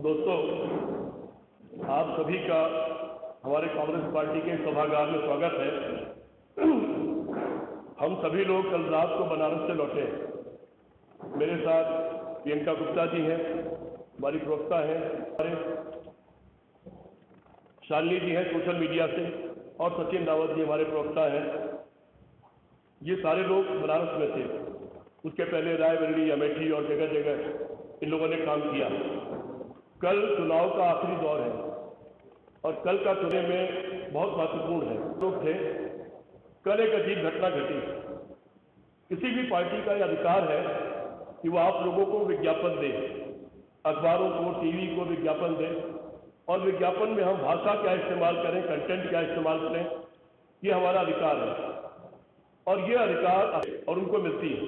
दोस्तों, आप सभी का हमारे कांग्रेस पार्टी के सभागार में स्वागत है। हम सभी लोग कल रात को बनारस से लौटे हैं। मेरे साथ प्रियंका गुप्ता जी हैं, हमारी प्रवक्ता हैं, हमारे शालिनी जी हैं सोशल मीडिया से, और सचिन रावत जी हमारे प्रवक्ता हैं। ये सारे लोग बनारस में थे। उसके पहले रायबरेली, अमेठी और जगह जगह इन लोगों ने काम किया। कल चुनाव का आखिरी दौर है और कल का चुनाव में बहुत महत्वपूर्ण है। लोग थे, कल एक अजीब घटना घटी। किसी भी पार्टी का यह अधिकार है कि वो आप लोगों को विज्ञापन दे, अखबारों को, टीवी को विज्ञापन दे, और विज्ञापन में हम भाषा क्या इस्तेमाल करें, कंटेंट क्या इस्तेमाल करें, ये हमारा अधिकार है और ये अधिकार और उनको मिलती है।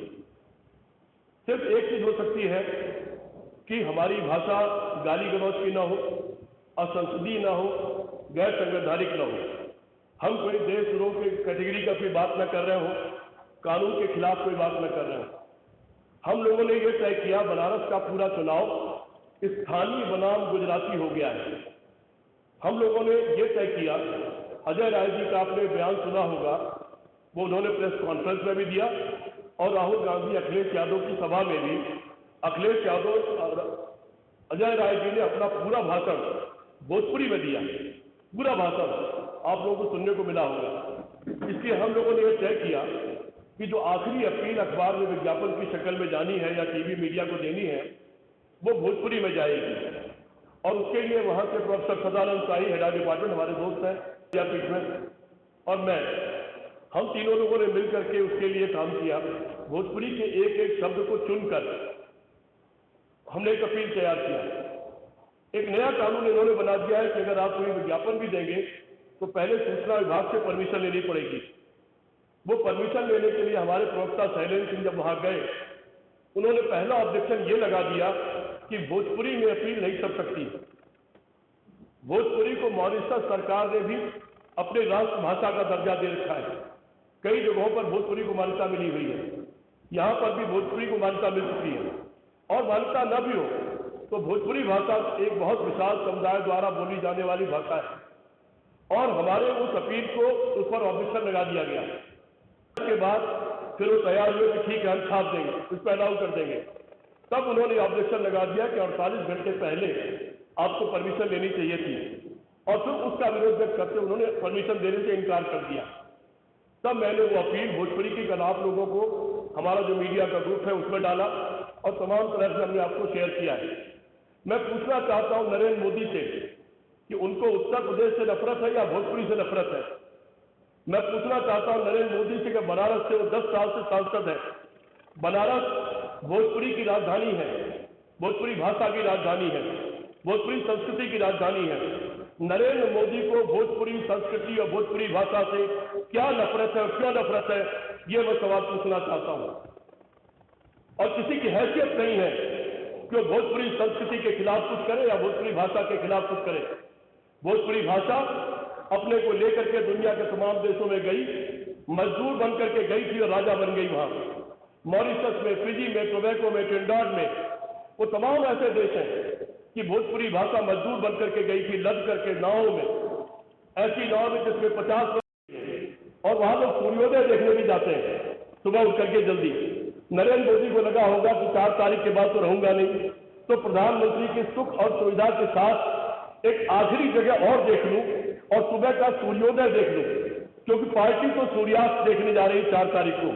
सिर्फ एक चीज हो सकती है कि हमारी भाषा गाली गलौज की ना हो, असंसदीय ना हो, गैर संवैधानिक ना हो। हम कोई देशद्रोह की कैटेगरी का कोई बात ना कर रहे हो, कानून के खिलाफ कोई बात ना कर रहे हो। हम लोगों ने ये तय किया, बनारस का पूरा चुनाव स्थानीय बनाम गुजराती हो गया है। हम लोगों ने ये तय किया, अजय राय जी का आपने बयान सुना होगा, वो उन्होंने प्रेस कॉन्फ्रेंस में भी दिया और राहुल गांधी, अखिलेश यादव की सभा में भी अखिलेश यादव और अजय राय जी ने अपना पूरा भाषण भोजपुरी में दिया। पूरा भाषण आप लोगों को सुनने को मिला होगा। इसलिए हम लोगों ने यह तय किया कि जो आखिरी अपील अखबार में विज्ञापन की शक्ल में जानी है या टीवी मीडिया को देनी है, वो भोजपुरी में जाएगी। और उसके लिए वहां से professor Sadanand Shahi, head of department, हमारे दोस्त हैं विद्यापीठ में, और मैं, हम तीनों लोगों ने मिलकर के उसके लिए काम किया। भोजपुरी के एक एक शब्द को चुनकर हमने एक अपील तैयार किया। एक नया कानून इन्होंने बना दिया है कि अगर आप कोई विज्ञापन भी देंगे तो पहले सूचना विभाग से परमिशन लेनी पड़ेगी। वो परमिशन लेने के लिए हमारे प्रवक्ता शैलेंद्र सिंह जब वहां गए, उन्होंने पहला ऑब्जेक्शन ये लगा दिया कि भोजपुरी में अपील नहीं चल सकती। भोजपुरी को मॉरिशस सरकार ने भी अपने राष्ट्रभाषा का दर्जा दे रखा है। कई जगहों पर भोजपुरी को मान्यता मिली हुई है, यहां पर भी भोजपुरी को मान्यता मिल चुकी है। और मान्यता न भी हो तो भोजपुरी भाषा एक बहुत विशाल समुदाय द्वारा बोली जाने वाली भाषा है, और हमारे उस अपील को, उस पर ऑब्जेक्शन लगा दिया गया। उसके बाद फिर वो तैयार हुए कि ठीक है हम छाप देंगे, उस पर अलाउ कर देंगे। तब उन्होंने ऑब्जेक्शन लगा दिया कि 48 घंटे पहले आपको परमिशन लेनी चाहिए थी, और फिर उसका विरोध व्यक्त करते उन्होंने परमिशन देने से इनकार कर दिया। तब मैंने वो अपील भोजपुरी की कल आप लोगों को, हमारा जो मीडिया का ग्रुप है उसमें डाला और तमाम तरह से हमने आपको शेयर किया है। मैं पूछना चाहता हूं नरेंद्र मोदी से कि उनको उत्तर प्रदेश से नफरत है या भोजपुरी से नफरत है। मैं पूछना चाहता हूं नरेंद्र मोदी से कि बनारस से वो 10 साल से सांसद है। बनारस भोजपुरी की राजधानी है, भोजपुरी भाषा की राजधानी है, भोजपुरी संस्कृति की राजधानी है। नरेंद्र मोदी को भोजपुरी संस्कृति और भोजपुरी भाषा से क्या नफरत है और क्यों नफरत है, ये मैं सवाल पूछना चाहता हूं। और किसी की हैसियत नहीं है कि वो भोजपुरी संस्कृति के खिलाफ कुछ करे या भोजपुरी भाषा के खिलाफ कुछ करे। भोजपुरी भाषा अपने को लेकर के दुनिया के तमाम देशों में गई, मजदूर बनकर के गई थी और राजा बन गई। वहां मॉरिशस में, फिजी में, टोबैको में, ट्रिनिडाद में, वो तमाम ऐसे देश हैं कि भोजपुरी भाषा मजदूर बनकर के गई थी, लद करके नावों में, ऐसी नाव में जिसमें 50 और वहां लोग सूर्योदय देखने भी जाते हैं सुबह उठ करके जल्दी। नरेंद्र मोदी को लगा होगा कि 4 तारीख के बाद तो रहूंगा नहीं, तो प्रधानमंत्री के सुख और सुविधा के साथ एक आखिरी जगह और देख लूं और सुबह का सूर्योदय देख लूं, क्योंकि पार्टी तो सूर्यास्त देखने जा रही 4 तारीख को,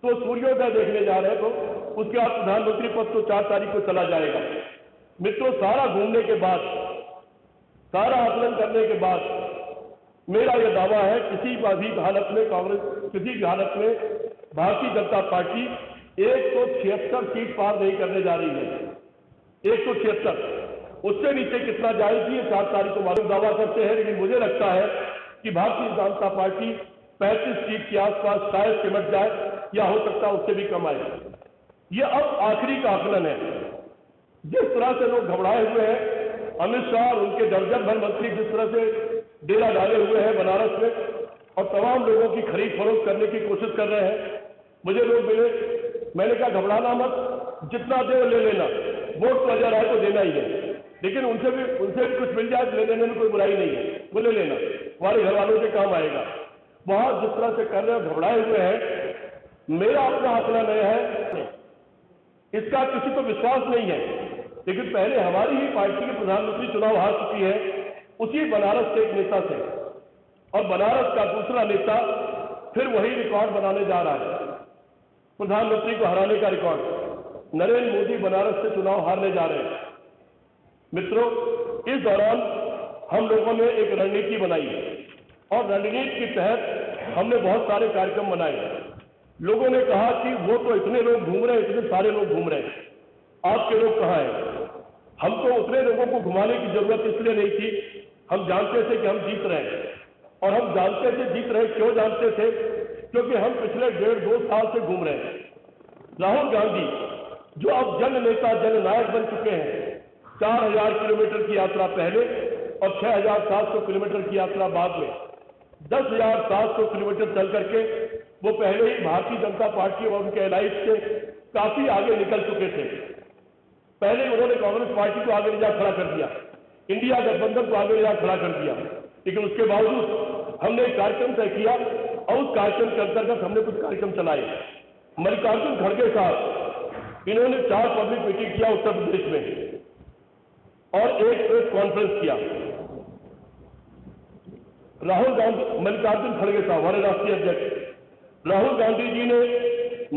तो सूर्योदय देखने जा रहे हैं, तो उसके बाद प्रधानमंत्री पद तो 4 तारीख को चला जाएगा। मित्रों, सारा घूमने के बाद, सारा आकलन करने के बाद मेरा यह दावा है, किसी भी हालत में कांग्रेस, किसी भी हालत में भारतीय जनता पार्टी 176 सीट पार नहीं करने जा रही है। 176, उससे नीचे कितना जाएगी ये 4 तारीख को मालूम। दावा करते हैं, लेकिन मुझे लगता है कि भारतीय जनता पार्टी 35 सीट के आसपास शायद सिमट जाए, या हो सकता है उससे भी कम आए। ये अब आखिरी का आकलन है। जिस तरह से लोग घबराए हुए हैं, अमित शाह और उनके दर्जन भर मंत्री जिस तरह से डेरा डाले हुए हैं बनारस में और तमाम लोगों की खरीद फरोख्त करने की कोशिश कर रहे हैं, मुझे लोग मिले, मैंने कहा घबराना मत, जितना दे ले लेना, वोट तो अजय राय को देना ही है, लेकिन उनसे भी कुछ मिल जाए ले लेने में कोई बुराई नहीं है, वो ले लेना, हमारे घर वालों के काम आएगा। वहां जिस तरह से कर रहे हैं, घबराए हुए हैं, मेरा अपना आंकड़ा नहीं है, इसका किसी को विश्वास नहीं है। लेकिन पहले हमारी ही पार्टी के प्रधानमंत्री चुनाव हार चुकी है, उसी बनारस के एक नेता से, और बनारस का दूसरा नेता फिर वही रिकॉर्ड बनाने जा रहा है, प्रधानमंत्री को हराने का रिकॉर्ड। नरेंद्र मोदी बनारस से चुनाव हारने जा रहे हैं। मित्रों, इस दौरान हम लोगों ने एक रणनीति बनाई और रणनीति के तहत हमने बहुत सारे कार्यक्रम बनाए। लोगों ने कहा कि वो तो इतने लोग घूम रहे हैं, इतने सारे लोग घूम रहे हैं, आपके लोग कहाँ हैं? हमको उतने लोगों को घुमाने की जरूरत इसलिए नहीं थी, हम जानते थे कि हम जीत रहे हैं, और हम जानते थे जीत रहे, क्यों जानते थे? क्योंकि हम पिछले 1.5-2 साल से घूम रहे हैं। राहुल गांधी जो अब जन नेता, जननायक बन चुके हैं, 4000 किलोमीटर की यात्रा पहले और 6700 किलोमीटर की यात्रा बाद में, 10,700 किलोमीटर चल करके वो पहले ही भारतीय जनता पार्टी और उनके एलाइज से काफी आगे निकल चुके थे। पहले उन्होंने कांग्रेस पार्टी को आगे ले जा खड़ा कर दिया, इंडिया गठबंधन को आगे ले जा खड़ा कर दिया, लेकिन उसके बावजूद हमने एक कार्यक्रम तय किया और उस कार्यक्रम के अंतर्गत हमने कुछ कार्यक्रम चलाए। मल्लिकार्जुन खड़गे साहब, इन्होंने 4 पब्लिक मीटिंग किया उत्तर प्रदेश में और एक प्रेस कॉन्फ्रेंस किया। राहुल गांधी, मल्लिकार्जुन खड़गे साहब हमारे राष्ट्रीय अध्यक्ष, राहुल गांधी जी ने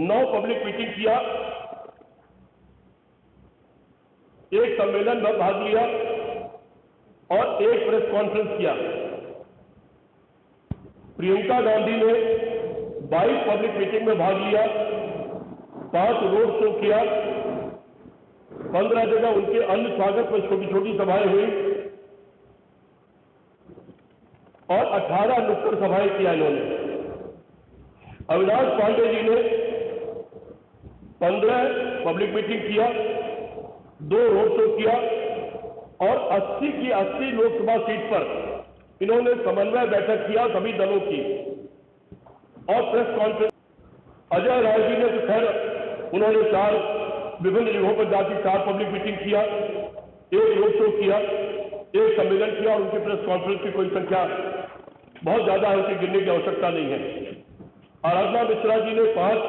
9 पब्लिक मीटिंग किया, एक सम्मेलन में भाग लिया और एक प्रेस कॉन्फ्रेंस किया। प्रियंका गांधी ने 22 पब्लिक मीटिंग में भाग लिया, 5 रोड शो किया, 15 जगह उनके अन्य स्वागत में छोटी छोटी सभाएं हुई और 18 नुक्कड़ सभाएं किया इन्होंने। अविनाश पांडे जी ने 15 पब्लिक मीटिंग किया, 2 रोड शो किया और 80 की 80 लोकसभा सीट पर इन्होंने समन्वय बैठक किया सभी दलों की और प्रेस कॉन्फ्रेंस। अजय राय जी ने तो खैर उन्होंने 4 विभिन्न जगहों पर जाकर 4 पब्लिक मीटिंग किया, 1 रोड शो किया, 1 सम्मेलन किया और उनकी प्रेस कॉन्फ्रेंस की कोई संख्या बहुत ज्यादा है, उसे गिनने की आवश्यकता नहीं है। आराधना मिश्रा जी ने 5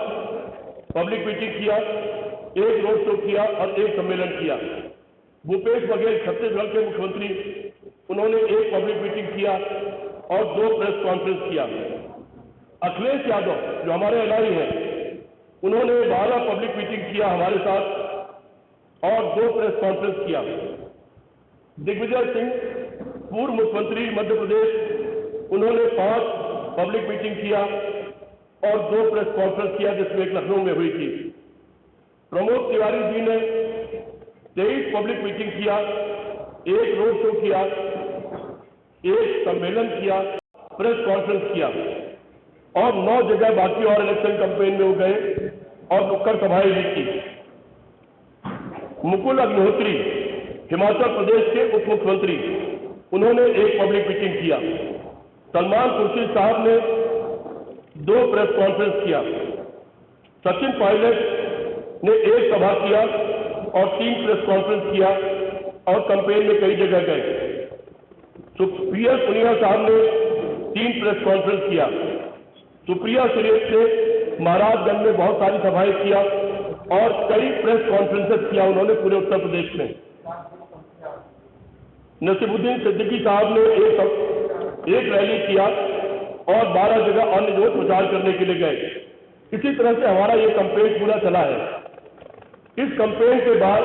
पब्लिक मीटिंग किया, 1 रोड शो किया और 1 सम्मेलन किया। भूपेश बघेल छत्तीसगढ़ के मुख्यमंत्री, उन्होंने 1 पब्लिक मीटिंग किया और 2 प्रेस कॉन्फ्रेंस किया। अखिलेश यादव जो हमारे एलआई हैं, उन्होंने 12 पब्लिक मीटिंग किया हमारे साथ और 2 प्रेस कॉन्फ्रेंस किया। दिग्विजय सिंह पूर्व मुख्यमंत्री मध्य प्रदेश, उन्होंने 5 पब्लिक मीटिंग किया और 2 प्रेस कॉन्फ्रेंस किया, जिसमें एक लखनऊ में हुई थी। प्रमोद तिवारी जी ने 23 पब्लिक मीटिंग किया, 1 रोड शो किया, 1 सम्मेलन किया, प्रेस कॉन्फ्रेंस किया और 9 जगह बाकी और इलेक्शन कैंपेन में हो गए और नुक्कड़ सभाएं भी की। मुकुल अग्निहोत्री हिमाचल प्रदेश के उप मुख्यमंत्री, उन्होंने 1 पब्लिक मीटिंग किया। सलमान खुर्शीद साहब ने 2 प्रेस कॉन्फ्रेंस किया। सचिन पायलट ने 1 सभा किया और 3 प्रेस कॉन्फ्रेंस किया और कैंपेन में कई जगह गए। सुप्रिया पुनिया साहब ने 3 प्रेस कॉन्फ्रेंस किया। सुप्रिया सुरेश ने महाराजगंज में बहुत सारी सभाएं किया और कई प्रेस कॉन्फ्रेंसेस किया उन्होंने पूरे उत्तर प्रदेश में। नसीमुद्दीन सिद्दीकी साहब ने एक रैली किया और 12 जगह अन्य जगह प्रचार करने के लिए गए। इसी तरह से हमारा ये कैंपेन पूरा चला है। इस कैंपेन के बाद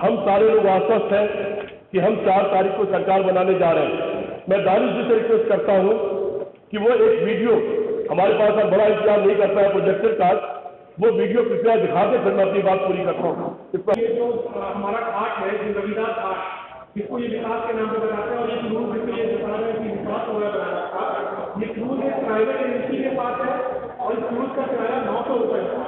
हम सारे लोग आश्वस्त हैं कि हम 4 तारीख को सरकार बनाने जा रहे हैं। मैं दानिश जी से रिक्वेस्ट करता हूं कि वो एक वीडियो, हमारे पास अब बड़ा इंतजार नहीं करता है प्रोजेक्टर का, वो वीडियो कृपया दिखा के फिर मैं अपनी बात पूरी करता हूँ। ये जो हमारा घाट है, जो रविदास घाट, इसको ये विकास के नाम पे बनाते हैं और ये क्रूज ये बता रहे हैं कि विकास हो रहा है। ये क्रूज एक प्राइवेट एजेंसी के पास है और इस क्रूज का किराया 900 रुपये है।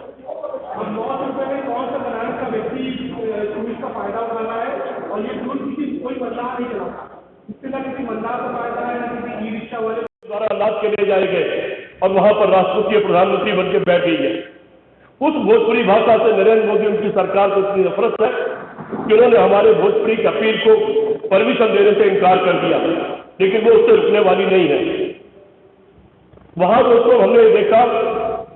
अब 900 रुपये में कौन सा बनारस का व्यक्ति क्रूज का फायदा उठाना है? और ये क्रूज किसी कोई बदलाव नहीं चलाता, इससे ना किसी महिला को फायदा है, ना किसी ई रिक्शा वाले द्वारा लाभ के लिए जाए गए और वहां पर राष्ट्रपति और प्रधानमंत्री बनकर बैठ गई है। उस भोजपुरी भाषा से नरेंद्र मोदी उनकी सरकार को इतनी नफरत है कि उन्होंने हमारे भोजपुरी की अपील को परमिशन देने से इनकार कर दिया, लेकिन वो उससे रुकने वाली नहीं है। वहां दोस्तों हमने देखा,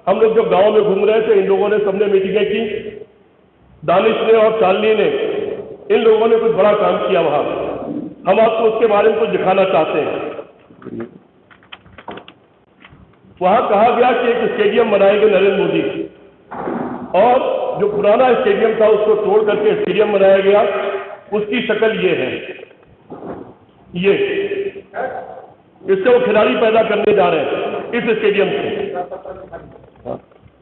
हम लोग जो गांव में घूम रहे थे, इन लोगों ने सबने मीटिंगें की, दानिश ने और शालिनी ने, इन लोगों ने कुछ बड़ा काम किया वहां। हम आपको उसके बारे में कुछ दिखाना चाहते हैं। वहां कहा गया कि एक स्टेडियम बनाएंगे नरेंद्र मोदी, और जो पुराना स्टेडियम था उसको तोड़ करके स्टेडियम बनाया गया। उसकी शक्ल ये है, ये इससे वो खिलाड़ी पैदा करने जा रहे हैं इस स्टेडियम से।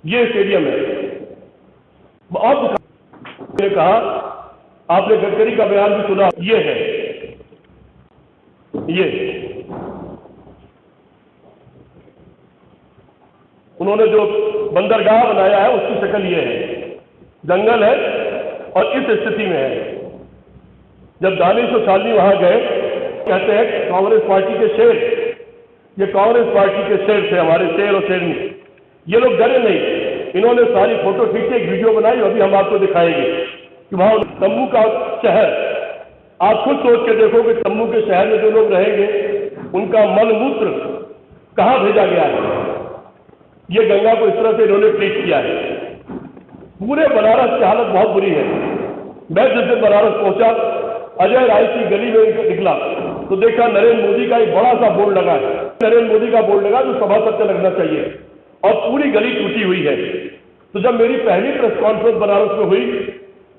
ये स्टेडियम है। और ने कहा, आपने गडकरी का बयान भी सुना, ये है, ये उन्होंने जो बंदरगाह बनाया है उसकी शक्ल ये है, जंगल है और इस स्थिति में है। जब दानिश और शालिनी वहां गए, कहते हैं कांग्रेस पार्टी के शेर, ये कांग्रेस पार्टी के शेर थे, हमारे शेर और शेरनी। ये लोग डरे नहीं, इन्होंने सारी फोटो खींची, एक वीडियो बनाई, अभी हम आपको दिखाएंगे कि वहां तंबू का शहर। आप खुद सोच के देखो कि तंबू के शहर में जो लोग रहेंगे उनका मल मूत्र कहां भेजा गया है। ये गंगा को इस तरह से इन्होंने ट्रीट किया है। पूरे बनारस की हालत बहुत बुरी है। मैं जिस दिन बनारस पहुंचा, अजय राय की गली में निकला तो देखा नरेंद्र मोदी का एक बड़ा सा बोर्ड लगा है, नरेंद्र मोदी का बोर्ड लगा जो सभा सत्य लगना चाहिए, और पूरी गली टूटी हुई है। तो जब मेरी पहली प्रेस कॉन्फ्रेंस बनारस में हुई,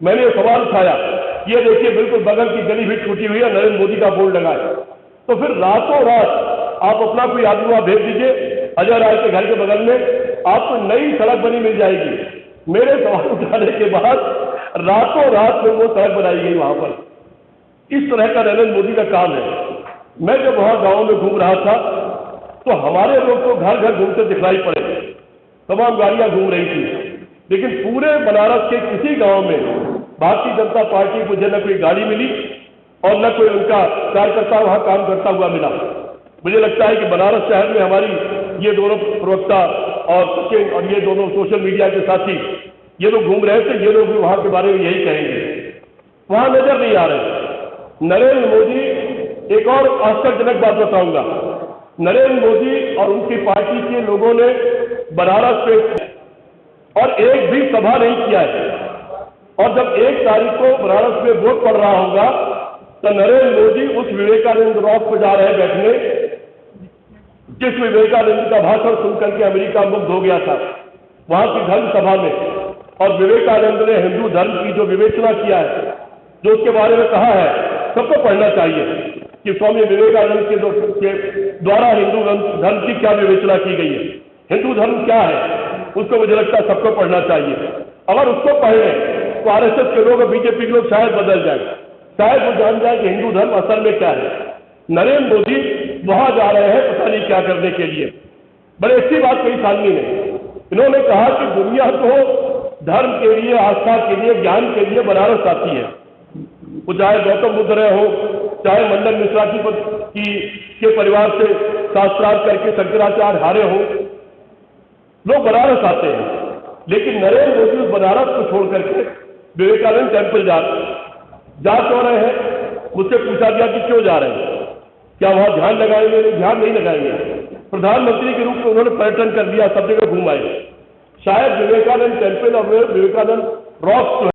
मैंने सवाल उठाया, ये देखिए बिल्कुल बगल की गली भी टूटी हुई है, नरेंद्र मोदी का बोर्ड लगा है। तो फिर रातों रात आप अपना कोई आदमी वहां भेज दीजिए, अजय राय के घर के बगल में आपको नई सड़क बनी मिल जाएगी। मेरे सवाल उठाने के बाद रातों रात में वो सड़क बनाई गई वहां पर। इस तरह का नरेंद्र मोदी का काम है। मैं जब वहां गांव में घूम रहा था तो हमारे लोग तो घर घर घूमते दिखलाई पड़े, तमाम गाड़ियां घूम रही थी, लेकिन पूरे बनारस के किसी गांव में भारतीय जनता पार्टी को न कोई गाड़ी मिली और न कोई उनका कार्यकर्ता वहां काम करता हुआ मिला। मुझे लगता है कि बनारस शहर में हमारी ये दोनों प्रवक्ता और सचिन और ये दोनों सोशल मीडिया के साथी ये लोग घूम रहे थे, ये लोग भी वहां के बारे में यही कहेंगे। वहां नजर नहीं आ रहे नरेंद्र मोदी। एक और आश्चर्यजनक बात बताऊंगा, नरेंद्र मोदी और उनकी पार्टी के लोगों ने बनारस पे और एक भी सभा नहीं किया है। और जब 1 तारीख को बनारस में वोट पड़ रहा होगा तो नरेंद्र मोदी उस विवेकानंद रॉक पर जा रहे हैं बैठने, जिस विवेकानंद का भाषण सुनकर के अमेरिका मुग्ध हो गया था वहां की धर्म सभा में। और विवेकानंद ने हिंदू धर्म की जो विवेचना किया है, जो उसके बारे में कहा है, सबको पढ़ना चाहिए कि स्वामी विवेकानंद के द्वारा हिंदू धर्म की क्या विवेचना की गई है, हिंदू धर्म क्या है, उसको मुझे लगता है सबको पढ़ना चाहिए। अगर उसको पढ़ लें तो आरएसएस के लोग और बीजेपी के लोग शायद बदल जाए, शायद वो जान जाए कि हिंदू धर्म असल में क्या है। नरेंद्र मोदी वहां जा रहे हैं पता नहीं क्या करने के लिए। बड़े अच्छी बात कही शालिनी ने, इन्होंने कहा कि दुनिया तो धर्म के लिए, आस्था के लिए, ज्ञान के लिए बनारस आती है। वो चाहे गौतम बुद्ध रहे हो, चाहे मंडन मिश्रा के परिवार से शास्त्रार्थ करके शंकराचार्य हारे हो, लोग बनारस आते हैं। लेकिन नरेंद्र मोदी उस बनारस को छोड़ करके विवेकानंद टेम्पल जा क्यों रहे हैं? मुझसे पूछा गया कि क्यों जा रहे हैं, क्या वहां ध्यान लगाएंगे? ध्यान नहीं लगाएंगे। प्रधानमंत्री के रूप में उन्होंने पर्यटन कर दिया, सब जगह घूम आए। शायद विवेकानंद टेम्पल और विवेकानंद रॉक